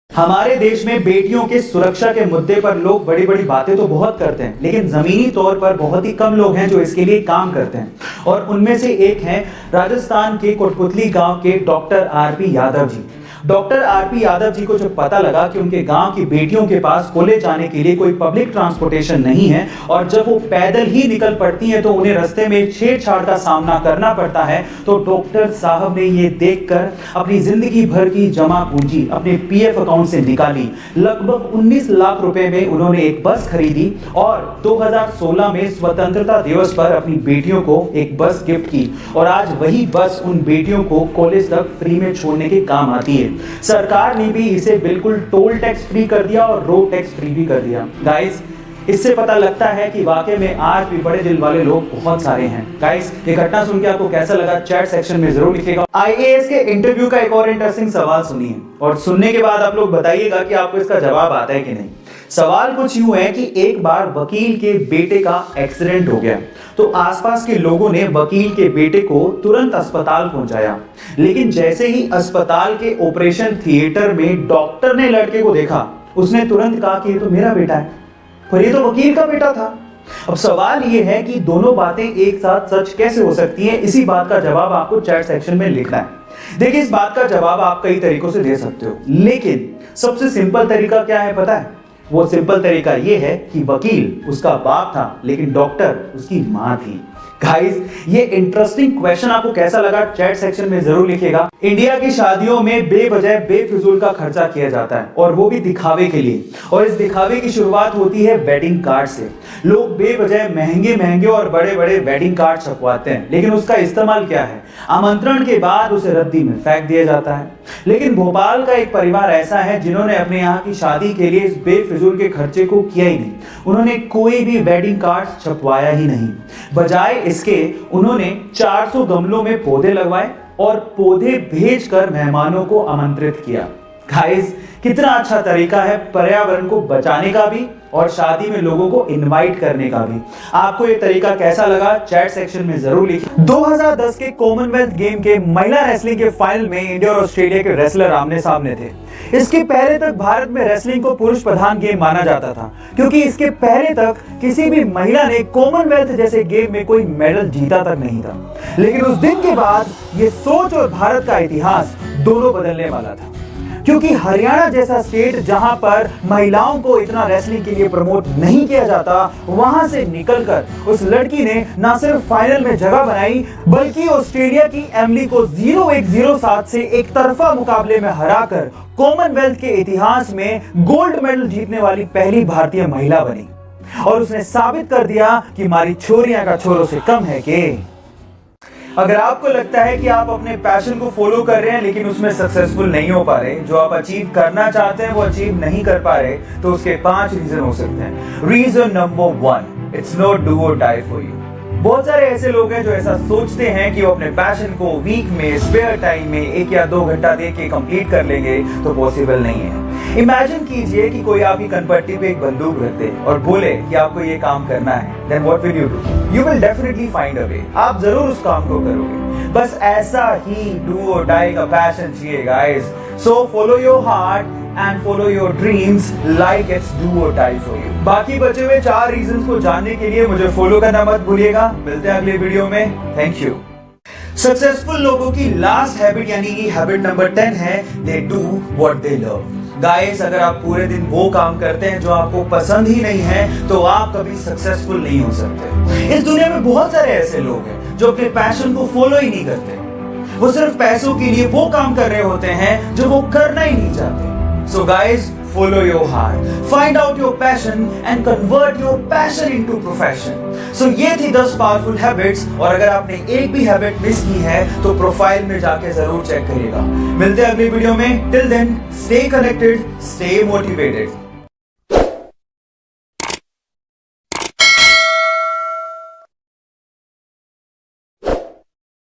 हमारे देश में बेटियों के सुरक्षा के मुद्दे पर लोग बड़ी बड़ी बातें तो बहुत करते हैं, लेकिन जमीनी तौर पर बहुत ही कम लोग हैं जो इसके लिए काम करते हैं। और उनमें से एक हैं राजस्थान के कोटपुतली गांव के doctor RP Yadav ji. Doctor RP Yadav ji को जब पता लगा कि उनके गांव की बेटियों के पास कॉलेज जाने के लिए कोई पब्लिक ट्रांसपोर्टेशन नहीं है और जब वो पैदल ही निकल पड़ती हैं तो उन्हें रास्ते में छेड़छाड़ का सामना करना पड़ता है, तो डॉक्टर साहब ने ये देखकर अपनी जिंदगी भर की जमा पूंजी अपने पीएफ अकाउंट से निकाली। लगभग 19 लाख रुपए में उन्होंने एक बस खरीदी और 2016 में स्वतंत्रता दिवस पर अपनी बेटियों को एक बस गिफ्ट की और आज वही बस उन बेटियों को कॉलेज तक फ्री में छोड़ने के काम आती है। सरकार ने भी इसे बिल्कुल टोल टैक्स फ्री कर दिया और रोड टैक्स फ्री भी कर दिया। गाइस, इससे पता लगता है कि वाकई में आज भी बड़े दिल वाले लोग बहुत सारे हैं। गाइस, ये घटना सुन के आपको कैसा लगा चैट सेक्शन में जरूर लिखिएगा। आईएएस के इंटरव्यू का एक और इंटरेस्टिंग सवाल सुनिए और सुनने के बाद आप लोग बताइएगा कि आपको इसका जवाब आता है कि नहीं। सवाल कुछ यूं है कि एक बार वकील के बेटे का एक्सीडेंट हो गया तो आसपास के लोगों ने वकील के बेटे को तुरंत अस्पताल पहुंचाया, लेकिन जैसे ही अस्पताल के ऑपरेशन थिएटर में डॉक्टर ने लड़के को देखा, उसने तुरंत कहा कि ये तो मेरा बेटा है, पर ये तो वकील का बेटा था। अब सवाल ये है कि दोनों बातें एक साथ सच कैसे हो सकती हैं। इसी बात का जवाब आपको चैट सेक्शन में लिखना है। देखिए, इस बात का जवाब आप कई तरीकों से दे सकते हो, लेकिन सबसे सिंपल तरीका क्या है पता है? वो सिंपल तरीका ये है कि वकील उसका बाप था लेकिन डॉक्टर उसकी मां थी। गाइस, ये इंटरेस्टिंग क्वेश्चन आपको कैसा लगा चैट सेक्शन में जरूर लिखिएगा। इंडिया की शादियों में बेवजह बेफिजूल का खर्चा किया जाता है और वो भी दिखावे के लिए, और इस दिखावे की शुरुआत होती है वेडिंग कार्ड से। लोग बेवजह महंगे महंगे और बड़े बड़े वेडिंग कार्ड छपवाते हैं, लेकिन उसका इस्तेमाल क्या है? आमंत्रण के बाद उसे रद्दी में फेंक दिया जाता है। लेकिन भोपाल का एक परिवार ऐसा है जिन्होंने अपने यहाँ की शादी के लिए इस बेफिजूल के खर्चे को किया ही नहीं। उन्होंने कोई भी वेडिंग कार्ड छपवाया ही नहीं। बजाय इसके उन्होंने 400 गमलों में पौधे लगवाए और पौधे भेजकर मेहमानों को आमंत्रित किया। गाइस, कितना अच्छा तरीका है पर्यावरण को बचाने का भी और शादी में लोगों को इनवाइट करने का भी। आपको ये तरीका कैसा लगा चैट सेक्शन में जरूर लिखिए। 2010 के कॉमनवेल्थ गेम के महिला रेसलिंग के फाइनल में इंडिया और ऑस्ट्रेलिया के रेसलर आमने सामने थे। इसके पहले तक भारत में रेसलिंग को पुरुष प्रधान गेम माना जाता था, क्योंकि इसके पहले तक किसी भी महिला ने कॉमनवेल्थ जैसे गेम में कोई मेडल जीता तक नहीं था। लेकिन उस दिन के बाद ये सोच और भारत का इतिहास दोनों बदलने वाला था, क्योंकि हरियाणा जैसा स्टेट जहां पर महिलाओं को इतना रेसलिंग के लिए प्रमोट नहीं किया जाता, वहां से निकलकर उस लड़की ने न सिर्फ फाइनल में जगह बनाई, बल्कि ऑस्ट्रेलिया की एमिली को 0-1-0-7 से एक तरफा मुकाबले में हराकर कॉमनवेल्थ के इतिहास में गोल्ड मेडल जीतने वाली पहली भारतीय महिला बनी। और उसने साबित कर दिया कि हमारी छोरियां का छोरों से कम है कि। अगर आपको लगता है कि आप अपने पैशन को फॉलो कर रहे हैं लेकिन उसमें सक्सेसफुल नहीं हो पा रहे, जो आप अचीव करना चाहते हैं वो अचीव नहीं कर पा रहे, तो उसके 5 रीजन हो सकते हैं। Reason number 1, it's not do और डाई फॉर यू। बहुत सारे ऐसे लोग हैं जो ऐसा सोचते हैं कि वो अपने पैशन को वीक में स्पेयर टाइम में 1 या 2 घंटा दे के कंप्लीट कर लेंगे, तो पॉसिबल नहीं है। इमेजिन कीजिए कि कोई आपकी कनपट्टी पे एक बंदूक रख दे और बोले कि आपको ये काम करना है, then what will you do? You will definitely find a way. आप जरूर उस काम को करोगे। बस ऐसा ही डू और डाई का पैशन चाहिए guys. So follow your heart and follow your dreams like it's do or die for you। बाकी बचे हुए 4 रीजंस को जानने के लिए मुझे फॉलो करना मत भूलिएगा। मिलते हैं अगले वीडियो में। Thank you. सक्सेसफुल लोगों की लास्ट हैबिट यानी कि हैबिट नंबर 10 है they do what they love. Guys, अगर आप पूरे दिन वो काम करते हैं जो आपको पसंद ही नहीं है, तो आप कभी सक्सेसफुल नहीं हो सकते। इस दुनिया में बहुत सारे ऐसे लोग हैं जो अपने पैशन को फॉलो ही नहीं करते। वो सिर्फ पैसों के लिए वो काम कर रहे होते हैं जो वो करना ही नहीं चाहते। So guys, follow your heart, find out your passion and convert your passion into profession. So ये थी 10 पावरफुल हैबिट्स, और अगर आपने एक भी हैबिट मिस की है तो प्रोफाइल में जाके जरूर चेक करिएगा। मिलते हैं अगली वीडियो में। Till then, stay connected, stay motivated.